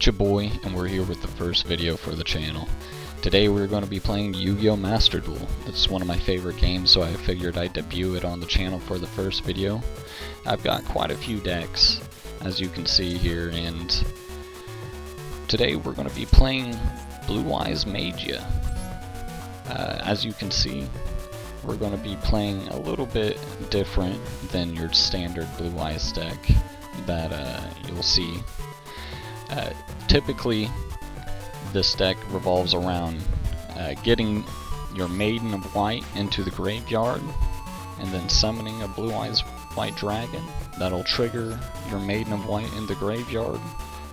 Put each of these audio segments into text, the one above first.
It's your boy, and we're here with the first video for the channel. Today we're going to be playing Yu-Gi-Oh! Master Duel. It's one of my favorite games, so I figured I'd debut it on the channel for the first video. I've got quite a few decks, as you can see here, and today we're going to be playing Blue Eyes Magia. As you can see, we're going to be playing a little bit different than your standard Blue Eyes deck that you'll see. Typically, this deck revolves around getting your Maiden of White into the graveyard and then summoning a Blue Eyes White Dragon. That'll trigger your Maiden of White in the graveyard,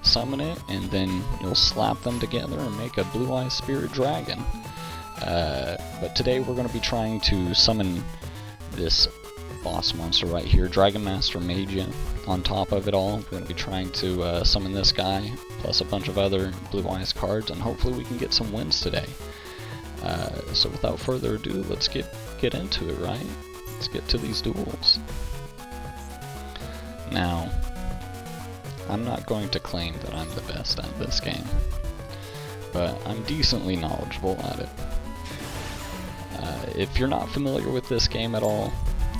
summon it, and then you'll slap them together and make a Blue Eyes Spirit Dragon. But today we're going to be trying to summon this boss monster right here, Dragon Master Magia. On top of it all, we're going to be trying to summon this guy, plus a bunch of other Blue Eyes cards, and hopefully we can get some wins today. So without further ado, let's get into it, right? Let's get to these duels. Now, I'm not going to claim that I'm the best at this game, but I'm decently knowledgeable at it. If you're not familiar with this game at all,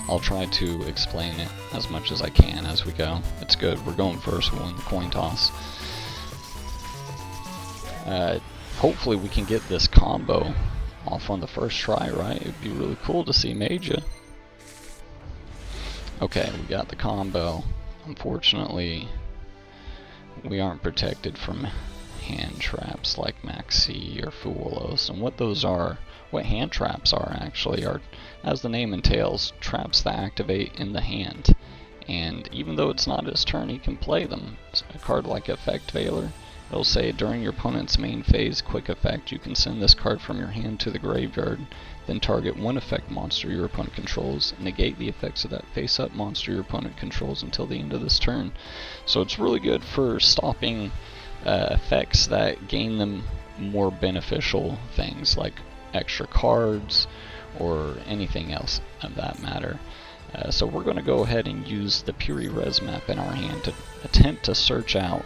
I'll try to explain it as much as I can as we go. It's good. We're going first. We'll win the coin toss. Hopefully we can get this combo off on the first try, right? It'd be really cool to see Magia. Okay, we got the combo. Unfortunately, we aren't protected from hand traps like Maxi or Fuolos, and what hand traps are actually are, as the name entails, traps that activate in the hand, and even though it's not his turn, he can play them. So a card like Effect Veiler, it'll say during your opponent's main phase quick effect, you can send this card from your hand to the graveyard, then target one effect monster your opponent controls, negate the effects of that face-up monster your opponent controls until the end of this turn. So it's really good for stopping effects that gain them more beneficial things like extra cards or anything else of that matter. So we're going to go ahead and use the Puri Res map in our hand to attempt to search out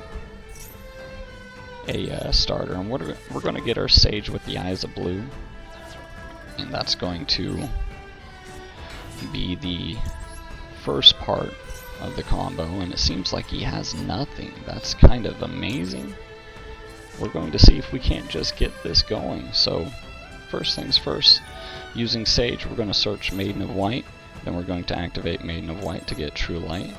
a starter, and we're going to get our Sage with the Eyes of Blue, and that's going to be the first part of the combo, and it seems like he has nothing. That's kind of amazing. We're going to see if we can't just get this going. So first things first, using Sage, we're going to search Maiden of White, then we're going to activate Maiden of White to get True Light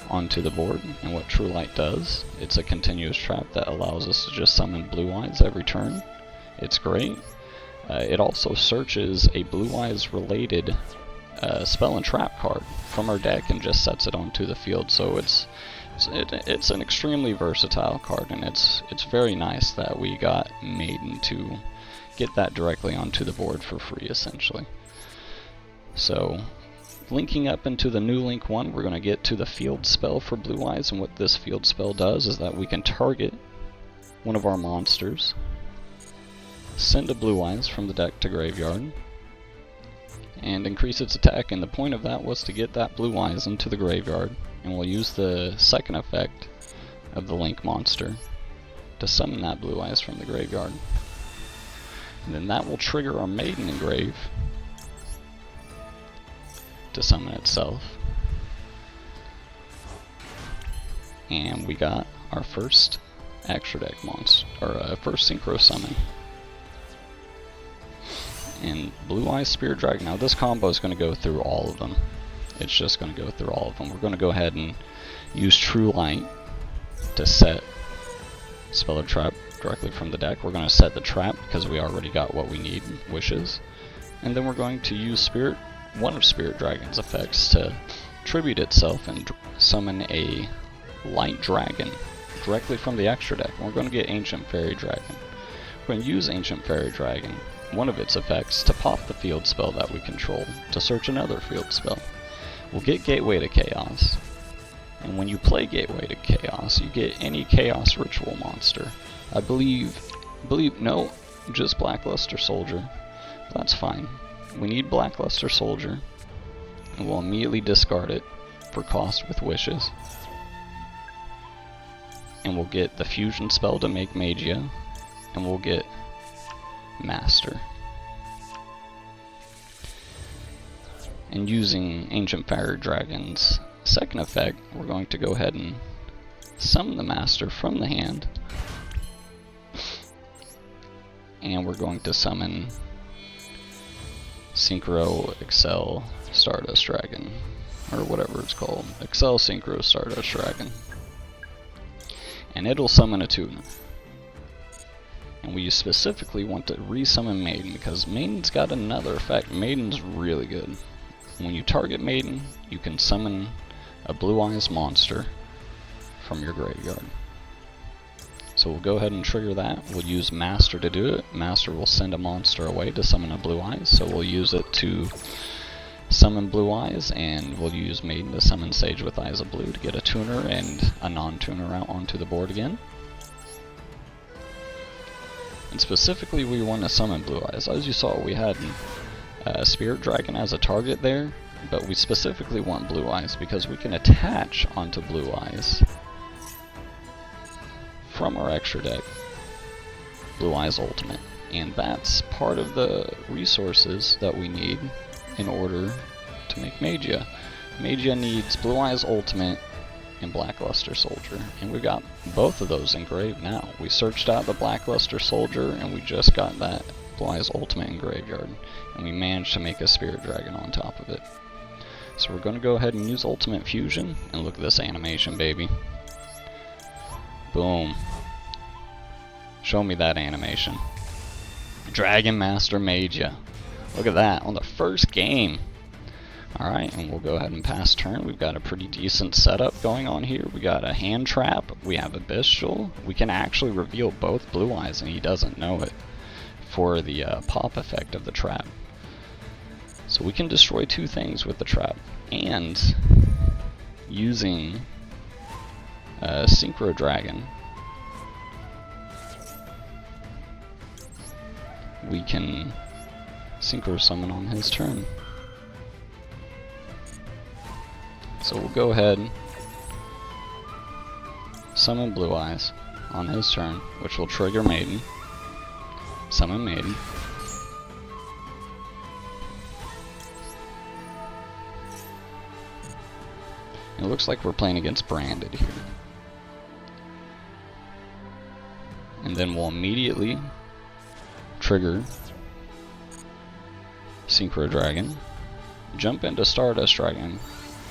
onto the board. And what True Light does, it's a continuous trap that allows us to just summon Blue Eyes every turn. It's great. It also searches a Blue Eyes related spell and trap card from our deck and just sets it onto the field. So it's an extremely versatile card, and it's very nice that we got Maiden to get that directly onto the board for free, essentially. So linking up into the new link 1, we're going to get to the field spell for Blue Eyes, and what this field spell does is that we can target one of our monsters, send a Blue Eyes from the deck to graveyard, and increase its attack, and the point of that was to get that Blue Eyes into the graveyard, and we'll use the second effect of the Link monster to summon that Blue Eyes from the graveyard. And then that will trigger our Maiden Engrave to summon itself. And we got our first extra deck monster, or first synchro summon. And Blue Eyes Spirit Dragon. Now this combo is going to go through all of them. It's just going to go through all of them. We're going to go ahead and use True Light to set spell or trap directly from the deck. We're going to set the trap because we already got what we need, Wishes. And then we're going to use one of Spirit Dragon's effects to tribute itself and summon a Light Dragon directly from the extra deck. And we're going to get Ancient Fairy Dragon. We're going to use Ancient Fairy Dragon, one of its effects, to pop the field spell that we control to search another field spell. We'll get Gateway to Chaos, and when you play Gateway to Chaos, you get any Chaos Ritual monster. I believe no, just Blackluster Soldier. That's fine. We need Blackluster Soldier, and we'll immediately discard it for cost with Wishes. and we'll get the fusion spell to make Magia, and we'll get Master. And using Ancient Fire Dragon's second effect, we're going to go ahead and summon the Master from the hand, and we're going to summon Synchro Excel Stardust Dragon, or whatever it's called, Excel Synchro Stardust Dragon, and it'll summon a tuner. And we specifically want to resummon Maiden, because Maiden's got another effect. Maiden's really good. When you target Maiden, you can summon a Blue Eyes monster from your graveyard. So we'll go ahead and trigger that. We'll use Master to do it. Master will send a monster away to summon a Blue Eyes, so we'll use it to summon Blue Eyes, and we'll use Maiden to summon Sage with Eyes of Blue to get a tuner and a non-tuner out onto the board again. And specifically, we want to summon Blue Eyes. As you saw, we had Spirit Dragon as a target there, but we specifically want Blue Eyes because we can attach onto Blue Eyes from our extra deck Blue Eyes Ultimate, and that's part of the resources that we need in order to make Magia. Magia needs Blue Eyes Ultimate and Blackluster Soldier, and we've got both of those engraved now. We searched out the Blackluster Soldier and we just got that Blue Eyes Ultimate in graveyard, and we managed to make a Spirit Dragon on top of it. So we're going to go ahead and use Ultimate Fusion, and look at this animation, baby. Boom. Show me that animation. Dragon Master Magia. Look at that on the first game. Alright, and we'll go ahead and pass turn. We've got a pretty decent setup going on here. We got a hand trap, we have a Bestial. We can actually reveal both Blue Eyes, and he doesn't know it, for the pop effect of the trap. So we can destroy two things with the trap, and using Synchro Dragon, we can Synchro Summon on his turn. So we'll go ahead and summon Blue Eyes on his turn, which will trigger Maiden. Summon Maiden. It looks like we're playing against Branded here. And then we'll immediately trigger Synchro Dragon, jump into Stardust Dragon,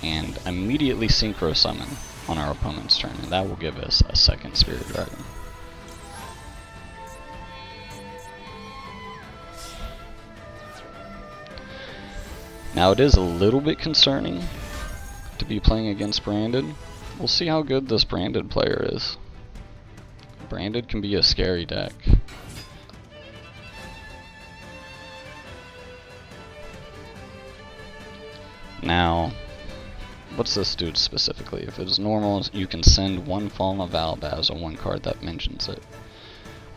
and immediately Synchro Summon on our opponent's turn, and that will give us a second Spirit Dragon. Now it is a little bit concerning to be playing against Branded. We'll see how good this Branded player is. Branded can be a scary deck. Now, what's this do specifically? If it's normal, you can send one Fallen of Albaz, or one card that mentions it.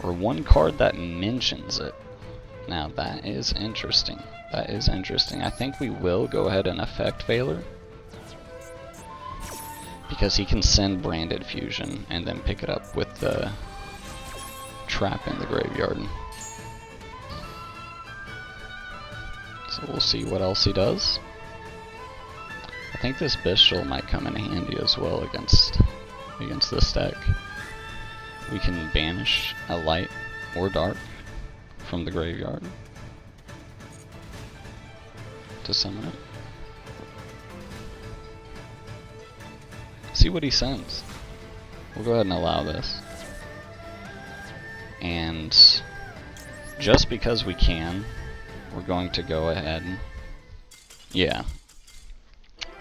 Or one card that mentions it. Now that is interesting. That is interesting. I think we will go ahead and affect Valor, because he can send Branded Fusion and then pick it up with the trap in the graveyard. So we'll see what else he does. I think this Bestial might come in handy as well against this deck. We can banish a light or dark from the graveyard to summon it. See what he sends. We'll go ahead and allow this. And just because we can, we're going to go ahead and... Yeah,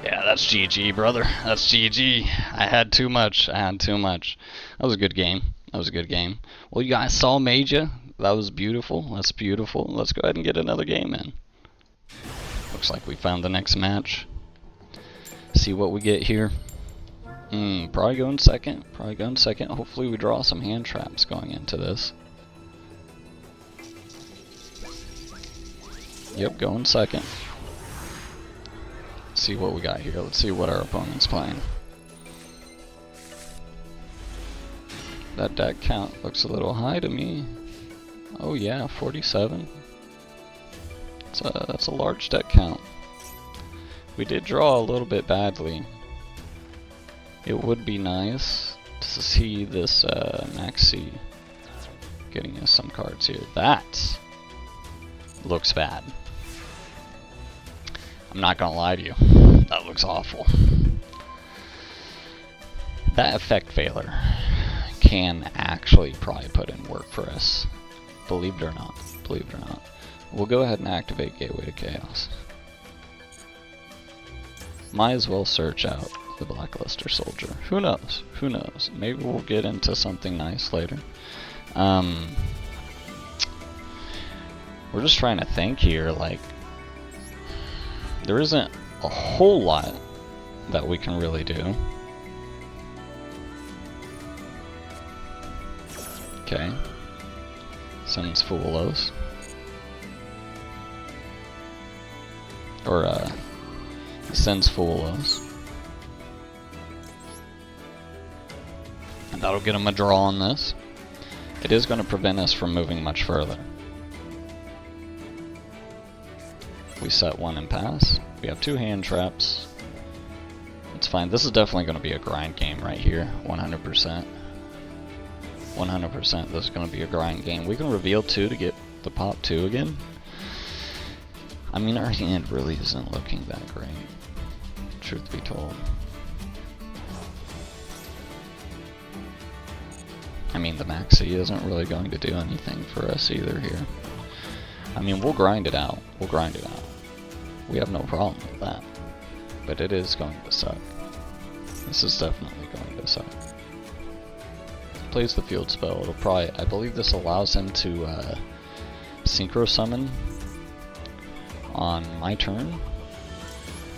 that's GG, brother. That's GG. I had too much. That was a good game. Well, you guys saw Magia. That was beautiful. That's beautiful. Let's go ahead and get another game in. Looks like we found the next match. See what we get here. Probably going second. Hopefully we draw some hand traps going into this. Yep, going second. Let's see what we got here. Let's see what our opponent's playing. That deck count looks a little high to me. Oh yeah, 47. That's a large deck count. We did draw a little bit badly. It would be nice to see this Maxi getting us some cards here. That looks bad. I'm not gonna lie to you. That looks awful. That effect failure can actually probably put in work for us. Believe it or not. Believe it or not. We'll go ahead and activate Gateway to Chaos. Might as well search out the Blackluster Soldier. Who knows? Who knows? Maybe we'll get into something nice later. We're just trying to think here, like, there isn't a whole lot that we can really do. Okay. Sends Foolos. Or, he sends Foolos. And that'll get him a draw on this. It is going to prevent us from moving much further. We set one and pass. We have 2 hand traps. It's fine. This is definitely going to be a grind game right here. 100%. 100% this is going to be a grind game. We can reveal 2 to get the pop 2 again. I mean, our hand really isn't looking that great, truth be told. I mean, the Maxi isn't really going to do anything for us either here. I mean, we'll grind it out. We'll grind it out. We have no problem with that. But it is going to suck. This is definitely going to suck. Plays the field spell. It'll probably, I believe this allows him to synchro summon on my turn.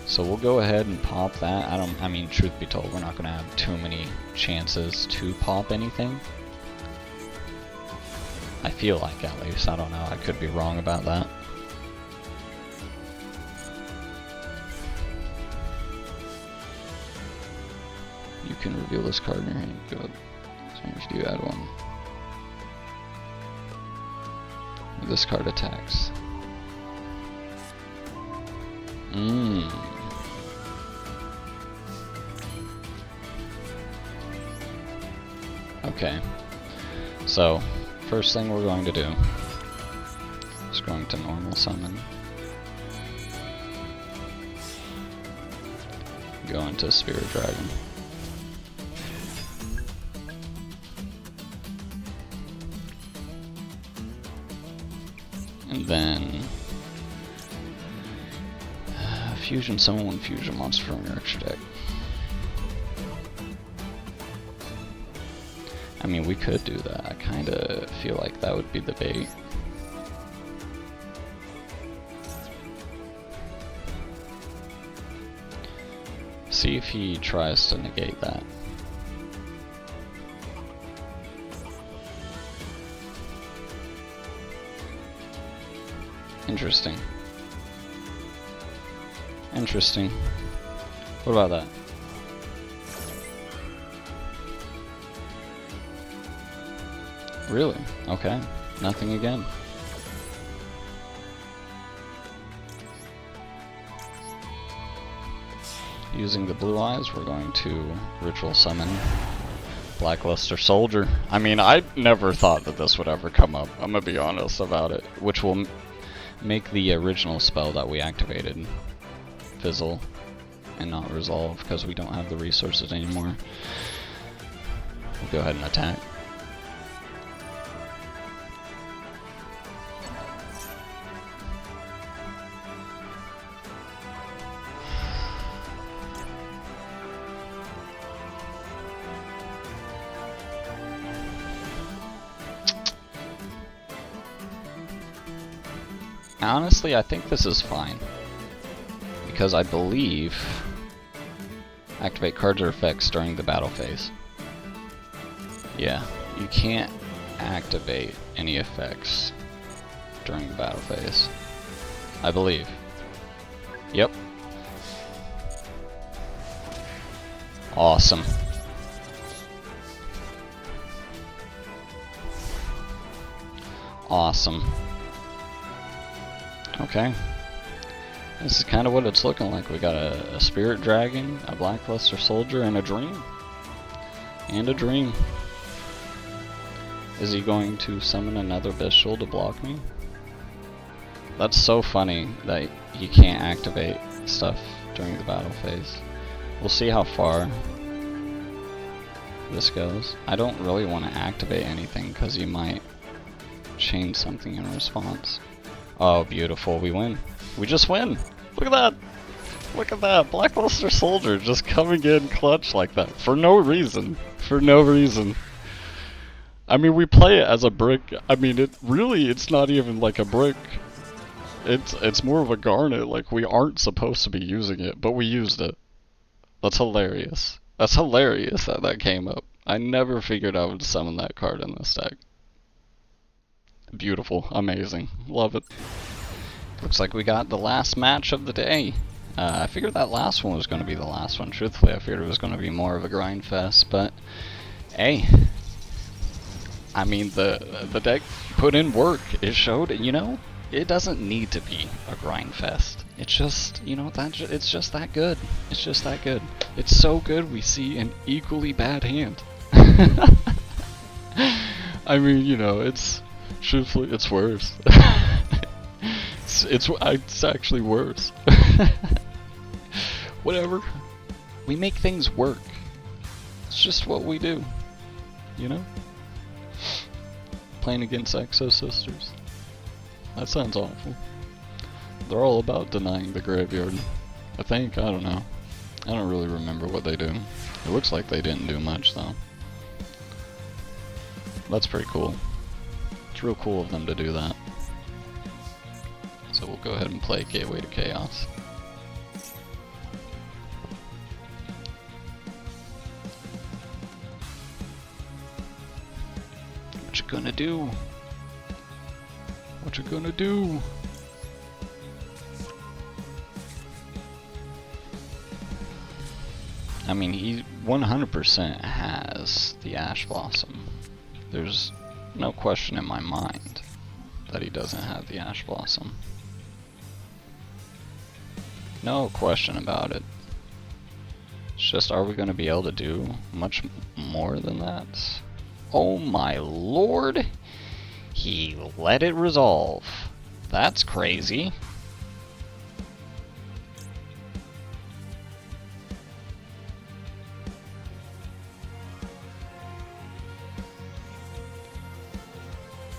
So we'll go ahead and pop that. I mean, truth be told, we're not going to have too many chances to pop anything. I feel like, at least. I don't know. I could be wrong about that. You can reveal this card in your hand. Good. So if you add one. This card attacks. Okay. So, first thing we're going to do is going to normal summon. Go into Spirit Dragon. And then fusion summon 1 fusion monster from your extra deck. I mean, we could do that. I kinda feel like that would be the bait. See if he tries to negate that. Interesting. Interesting. What about that? Really? Okay. Nothing again. Using the blue eyes, we're going to ritual summon Blackluster Soldier. I mean, I never thought that this would ever come up. I'm gonna be honest about it. Which will make the original spell that we activated fizzle and not resolve because we don't have the resources anymore. We'll go ahead and attack. Honestly, I think this is fine. Because I believe activate cards or effects during the battle phase. Yeah, you can't activate any effects during the battle phase. I believe. Yep. Awesome. Awesome. Okay. This is kind of what it's looking like. We got a Spirit Dragon, a Blackluster Soldier, and a Dream. And a Dream. Is he going to summon another Bestial to block me? That's so funny that he can't activate stuff during the battle phase. We'll see how far this goes. I don't really want to activate anything because he might change something in response. Oh, beautiful. We win. We just win. Look at that. Look at that. Blackluster Soldier just coming in clutch like that. For no reason. For no reason. I mean, we play it as a brick. I mean, it's not even like a brick. It's more of a garnet. Like, we aren't supposed to be using it, but we used it. That's hilarious. That's hilarious that that came up. I never figured I would summon that card in this deck. Beautiful. Amazing. Love it. Looks like we got the last match of the day. I figured that last one was going to be the last one. Truthfully, I figured it was going to be more of a grind fest, but hey. I mean, the deck put in work. It showed, you know, it doesn't need to be a grind fest. It's just, you know, it's just that good. It's just that good. It's so good we see an equally bad hand. I mean, you know, truthfully, it's worse. it's actually worse. Whatever. We make things work. It's just what we do. You know? Playing against Exo Sisters. That sounds awful. They're all about denying the graveyard. I think, I don't know. I don't really remember what they do. It looks like they didn't do much though. That's pretty cool. It's real cool of them to do that. So we'll go ahead and play Gateway to Chaos. What you gonna do? What you gonna do? I mean, he 100% has the Ash Blossom. There's no question in my mind that he doesn't have the Ash Blossom. No question about it. It's just, are we going to be able to do much more than that? Oh my lord! He let it resolve. That's crazy.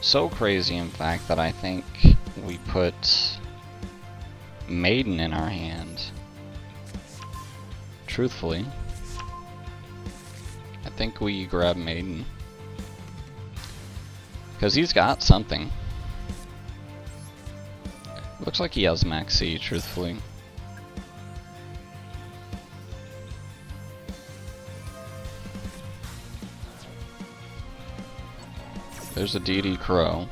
So crazy, in fact, that I think we put Maiden in our hand. Truthfully, I think we grab Maiden. Because he's got something. Looks like he has Maxi, truthfully. There's a DD Crow.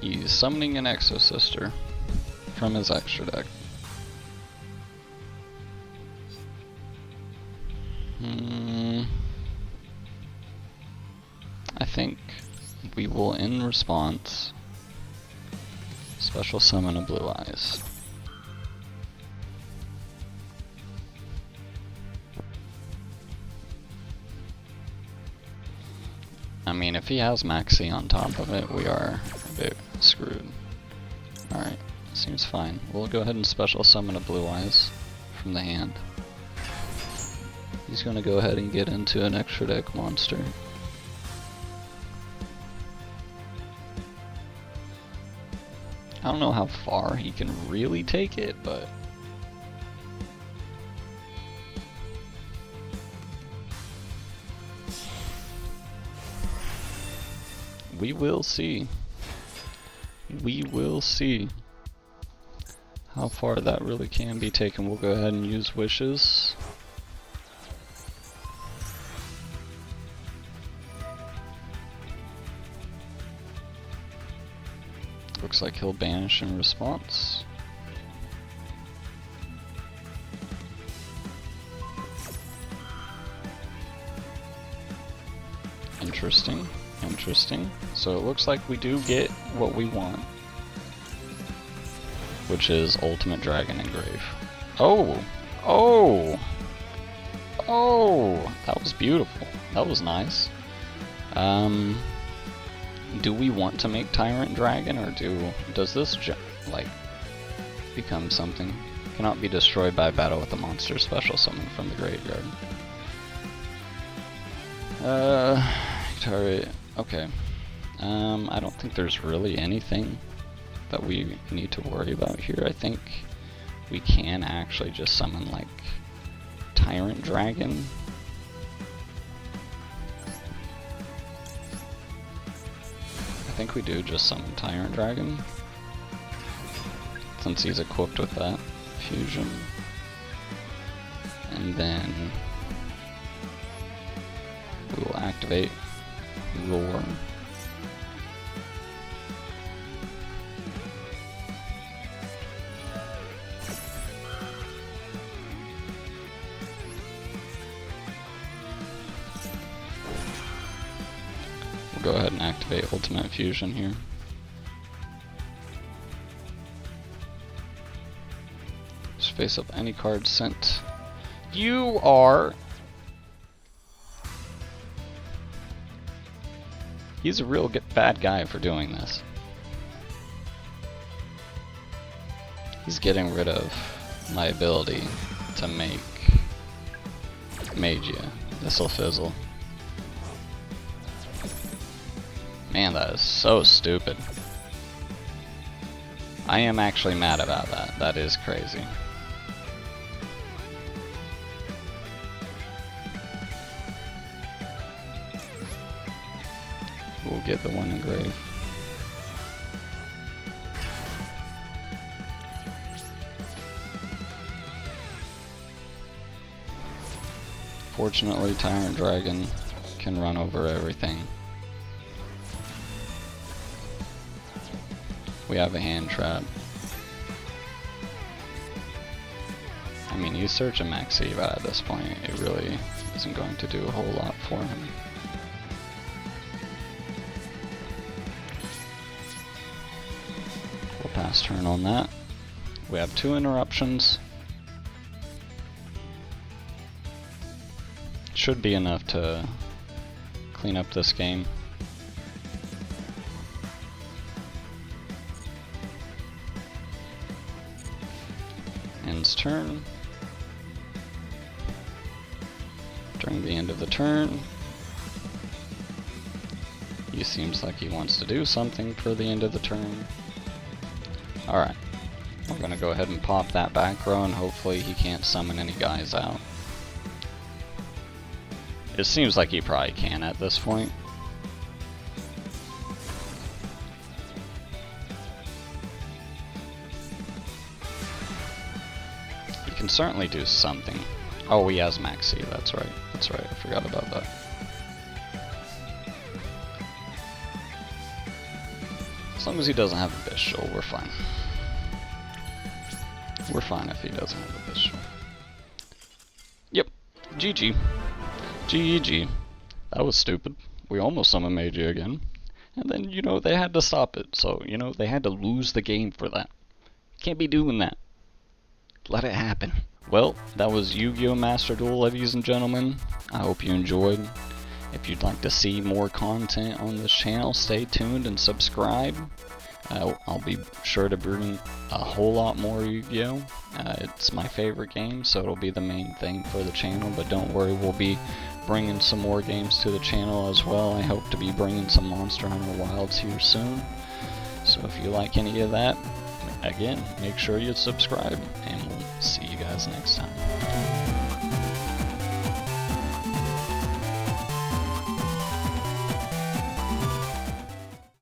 He's summoning an Exo Sister from his extra deck. I think we will, in response, special summon a Blue Eyes. I mean, if he has Maxi on top of it, we are a bit screwed. Alright, seems fine. We'll go ahead and special summon a Blue Eyes from the hand. He's gonna go ahead and get into an extra deck monster. I don't know how far he can really take it, but we will see. We will see how far that really can be taken. We'll go ahead and use Wishes. Looks like he'll banish in response. Interesting, interesting. So it looks like we do get what we want, which is Ultimate Dragon Engrave. Oh! Oh! Oh! That was beautiful. That was nice. Do we want to make Tyrant Dragon, or does this like become something? Cannot be destroyed by battle with a monster special summon from the graveyard. Okay. I don't think there's really anything that we need to worry about here. I think we can actually just summon like Tyrant Dragon. I think we do just summon Tyrant Dragon, since he's equipped with that fusion. And then we will activate Roar. We'll go ahead and activate Ultimate Fusion here. Just face up any card sent. You are... He's a real bad guy for doing this. He's getting rid of my ability to make Magia. This'll fizzle. Man, that is so stupid. I am actually mad about that. That is crazy. We'll get the one engrave. Fortunately, Tyrant Dragon can run over everything. We have a hand trap. I mean, you search a Maxi, but at this point, it really isn't going to do a whole lot for him. We'll pass turn on that. We have 2 interruptions. Should be enough to clean up this game. Ends turn. During the end of the turn, he seems like he wants to do something for the end of the turn. Alright, we're gonna go ahead and pop that back row, and hopefully he can't summon any guys out. It seems like he probably can at this point. He can certainly do something. Oh, he has Maxi, that's right. That's right, I forgot about that. As long as he doesn't have a Bishul, we're fine. We're fine if he doesn't have a Bishul. Yep, GG. GG. That was stupid. We almost summoned Magia again. And then, you know, they had to stop it. So, you know, they had to lose the game for that. Can't be doing that. Let it happen. Well, that was Yu-Gi-Oh! Master Duel, ladies and gentlemen. I hope you enjoyed. If you'd like to see more content on this channel, stay tuned and subscribe. I'll be sure to bring a whole lot more Yu-Gi-Oh! It's my favorite game, so it'll be the main thing for the channel, but don't worry, we'll be bringing some more games to the channel as well. I hope to be bringing some Monster Hunter Wilds here soon. So if you like any of that, again, make sure you subscribe, and we'll see you guys next time.